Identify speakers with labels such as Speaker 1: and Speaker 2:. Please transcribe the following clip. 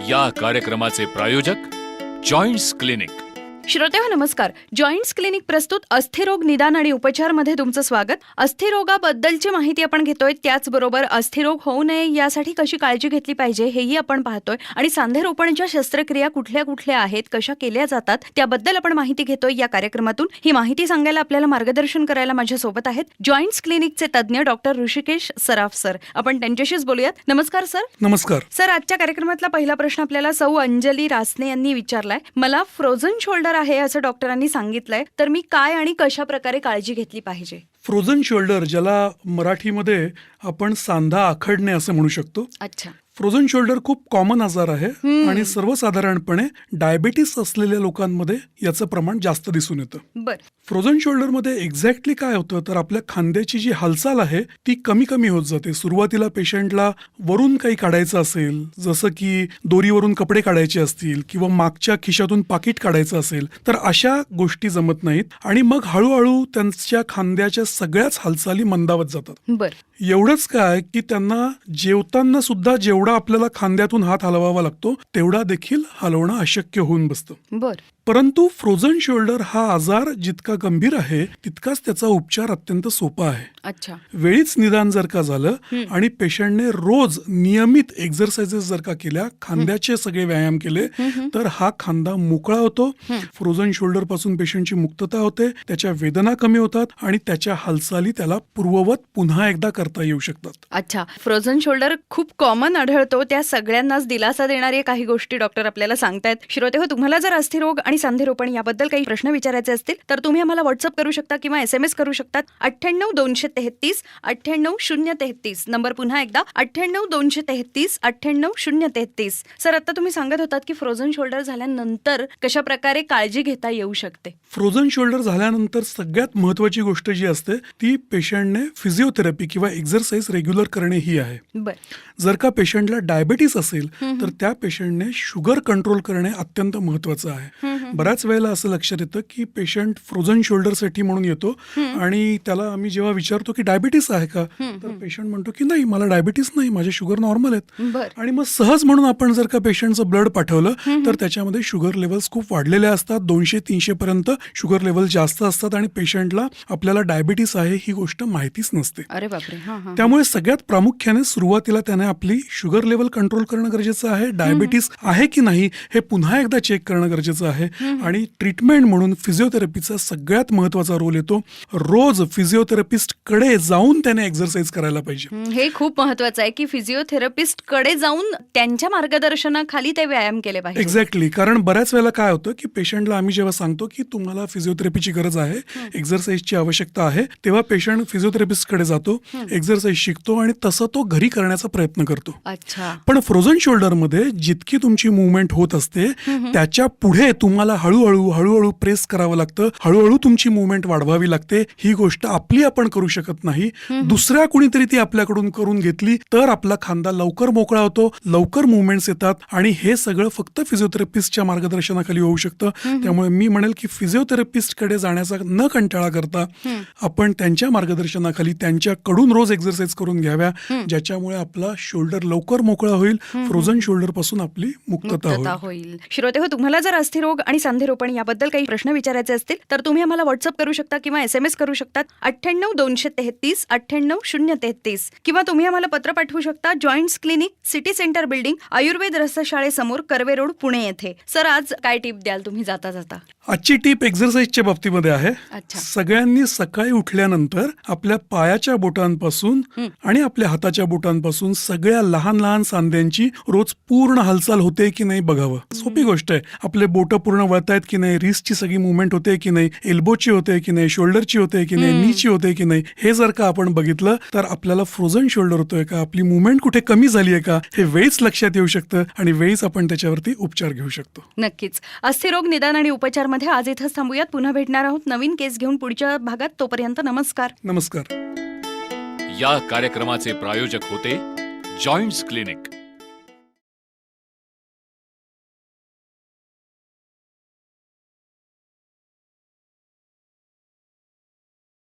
Speaker 1: या कार्यक्रमाचे प्रायोजक जॉइंट्स क्लिनिक.
Speaker 2: श्रोतेहो नमस्कार. जॉइंट्स क्लिनिक प्रस्तुत अस्थिरोग निदान आणि उपचार मध्ये तुमचं स्वागत. अस्थिरोगाबद्दलची माहिती आपण घेतोय, त्याचबरोबर अस्थिरोग होऊ नये यासाठी कशी काळजी घेतली पाहिजे हेही आपण पाहतोय आणि सांधेरोपणच्या शस्त्रक्रिया कुठल्या कुठल्या आहेत, कशा केल्या जातात त्याबद्दल आपण माहिती घेतोय या कार्यक्रमातून. ही माहिती सांगायला आपल्याला मार्गदर्शन करायला माझ्या सोबत आहेत जॉइंट्स क्लिनिकचे तज्ज्ञ डॉक्टर ऋषिकेश सराफ सर. आपण त्यांच्याशीच बोलूयात. नमस्कार सर.
Speaker 3: नमस्कार
Speaker 2: सर, आजच्या कार्यक्रमातला पहिला प्रश्न आपल्याला सौ अंजली रासने यांनी विचारलाय. मला फ्रोझन शोल्डर आहे असं डॉक्टरांनी सांगितलंय, तर मी काय आणि कशा प्रकारे काळजी घेतली पाहिजे?
Speaker 3: फ्रोझन शोल्डर, ज्याला मराठीमध्ये आपण सांधा आखडणे असं म्हणू शकतो.
Speaker 2: अच्छा.
Speaker 3: फ्रोझन शोल्डर खूप कॉमन आजार आहे आणि सर्वसाधारणपणे डायबिटीस असलेल्या लोकांमध्ये याचं प्रमाण जास्त दिसून येतं.
Speaker 2: बर.
Speaker 3: फ्रोझन शोल्डरमध्ये एक्झॅक्टली काय होतं तर आपल्या खांद्याची जी हालचाल आहे ती कमी कमी होत जाते. सुरुवातीला पेशंटला वरून काही काढायचं असेल, जसं की दोरीवरून कपडे काढायचे असतील किंवा मागच्या खिशातून पाकिट काढायचं असेल, तर अशा गोष्टी जमत नाहीत आणि मग हळूहळू त्यांच्या खांद्याच्या सगळ्याच हालचाली मंदावत जातात.
Speaker 2: बर.
Speaker 3: एवढंच काय की त्यांना जेवताना सुद्धा जेवढा आपल्याला खांद्यातून हात हलवावा लागतो तेवढा देखील हलवणं अशक्य होऊन बसतं.
Speaker 2: बर.
Speaker 3: परंतु फ्रोझन शोल्डर हा आजार जितका गंभीर आहे तितकाच त्याचा उपचार अत्यंत सोपा आहे.
Speaker 2: अच्छा.
Speaker 3: वेळीच निदान जर का झालं आणि पेशंटने रोज नियमित एक्झरसाइजेस जर का केल्या, खांद्याचे सगळे व्यायाम केले, तर हा खांदा मोकळा होतो. फ्रोझन शोल्डर पासून पेशंटची मुक्तता होते, त्याच्या वेदना कमी होतात आणि त्याच्या हालचाली त्याला पूर्ववत पुन्हा एकदा करता येऊ शकतात.
Speaker 2: अच्छा. फ्रोझन शोल्डर खूप कॉमन आढळतो, त्या सगळ्यांनाच दिलासा देणारी काही गोष्टी डॉक्टर आपल्याला सांगतायत. श्रोते हो, तुम्हाला जर अस्थिरोग आणि सांधेरोपण याबद्दल काही प्रश्न विचारायचे असतील तर तुम्ही आम्हाला व्हॉट्सअप करू शकता किंवा SMS करू शकतात. 98-233 98-033. नंबर पुन्हा एकदा 98-233 98-033. सर, आता तुम्ही सांगत होतात की फ्रोझन शोल्डर झाल्यानंतर कशा प्रकारे काळजी घेता येऊ शकते?
Speaker 3: फ्रोझन शोल्डर झाल्यानंतर सगळ्यात महत्वाची गोष्ट जी असते ती पेशंटने फिजिओथेरपी किंवा एक्झरसाइज रेग्युलर करणे ही आहे.
Speaker 2: बर.
Speaker 3: जर का पेशंटला डायबिटीस असेल तर त्या पेशंटने शुगर कंट्रोल करणे अत्यंत महत्वाचं आहे. बऱ्याच वेळेला असं लक्षात येतं की पेशंट फ्रोझन शोल्डरसाठी म्हणून येतो आणि त्याला आम्ही जेव्हा विचारतो की डायबिटीस आहे का, तर पेशंट म्हणतो की नाही, मला डायबिटीस नाही, माझे शुगर नॉर्मल आहेत.
Speaker 2: बर.
Speaker 3: आणि मग सहज म्हणून आपण जर का पेशंटचं ब्लड पाठवलं तर त्याच्यामध्ये शुगर लेवल्स खूप वाढलेले असतात. 200-300 पर्यंत शुगर लेवल जास्त असतात आणि पेशंटला आपल्याला डायबिटीस आहे ही गोष्ट माहितीच नसते.
Speaker 2: अरे बापरे.
Speaker 3: त्यामुळे सगळ्यात प्रामुख्याने सुरुवातीला त्याने आपली शुगर लेवल कंट्रोल करणं गरजेचं आहे. डायबिटीस आहे की नाही हे पुन्हा एकदा चेक करणं गरजेचं आहे. आणि ट्रीटमेंट म्हणून फिजिओथेरपीचा सगळ्यात महत्वाचा रोल येतो. रोज फिजिओथेरपिस्ट कडे जाऊन त्याने एक्झरसाइज करायला पाहिजे.
Speaker 2: हे खूप महत्वाचं आहे की फिजिओथेरपिस्ट कडे जाऊन त्यांच्या मार्गदर्शनाखाली ते व्यायाम केले पाहिजे.
Speaker 3: एक्झॅक्टली. कारण बऱ्याच वेळेला काय होतं की पेशंटला आम्ही जेव्हा सांगतो की तुम्हाला फिजिओथेरपीची गरज आहे, एक्झरसाइजची आवश्यकता आहे, तेव्हा पेशंट फिजिओथेरपिस्ट कडे जातो, एक्झरसाइज शिकतो आणि तसं तो घरी करण्याचा प्रयत्न करतो.
Speaker 2: अच्छा.
Speaker 3: पण फ्रोझन शोल्डर मध्ये जितकी तुमची मुवमेंट होत असते त्याच्या पुढे तुम्हाला हळूहळू प्रेस करावं लागतं, हळूहळू तुमची मुवमेंट वाढवावी लागते. ही गोष्ट आपली आपण करू शकत नाही, दुसऱ्या कुणीतरी ती आपल्याकडून करून घेतली तर आपला खांदा लवकर मोकळा होतो, लवकर मुवमेंट्स येतात आणि हे सगळं फक्त फिजिओथेरपिस्टच्या मार्गदर्शनाखाली होऊ शकतं. त्यामुळे मी म्हणेल की फिजिओथेरपिस्ट कडे जाण्याचा न कंटाळा करता आपण त्यांच्या मार्गदर्शनाखाली त्यांच्याकडून रोज एक्झरसाइज करून घ्याव्या, ज्याच्यामुळे आपला शोल्डर लवकर मोकळा होईल, फ्रोझन शोल्डर पासून आपली मुक्तता
Speaker 2: होईल. श्रोते हो, तुम्हाला जर अस्थिरोग आणि सांधेरोपण याबद्दल काही प्रश्न विचारायचे असतील तर तुम्ही आम्हाला व्हॉट्सअप करू शकता किंवा SMS करू शकतात. 98-233 98-033 किंवा तुम्ही आम्हाला पत्र पाठवू शकता. Joints clinic, city centre building, Ayurved रसशाळेसमोर, कर्वे रोड, पुणे येथे. सर, आज काय टिप द्याल तुम्ही जाता जाता?
Speaker 3: आजची टीप एक्झरसाइजच्या बाबतीमध्ये आहे.
Speaker 2: अच्छा.
Speaker 3: सगळ्यांनी सकाळी उठल्यानंतर आपल्या पायाच्या बोटांपासून आणि आपल्या हाताच्या बोटांपासून सगळ्या लहान लहान सांध्यांची रोज पूर्ण हालचाल होते की नाही बघावं. सोपी गोष्ट आहे. आपले बोट पूर्ण वळतायत की नाही, रिस्टची सगळी मुवमेंट होते की नाही, एल्बोची होते की नाही, शोल्डरची होते की नाही, नीची होते की नाही, हे जर का आपण बघितलं तर आपल्याला फ्रोझन शोल्डर होतोय का, आपली मुवमेंट कुठे कमी झाली आहे का, हे वेळीच लक्षात येऊ शकतं आणि वेळीच आपण त्याच्यावरती उपचार घेऊ शकतो.
Speaker 2: नक्कीच. अस्थिरोग निदान आणि उपचार मध्ये आज इथंच थांबूयात. पुन्हा भेटणार आहोत नवीन केस घेऊन पुढच्या भागात. तोपर्यंत नमस्कार.
Speaker 3: नमस्कार.
Speaker 1: या कार्यक्रमाचे प्रायोजक होते जॉइंट्स क्लिनिक.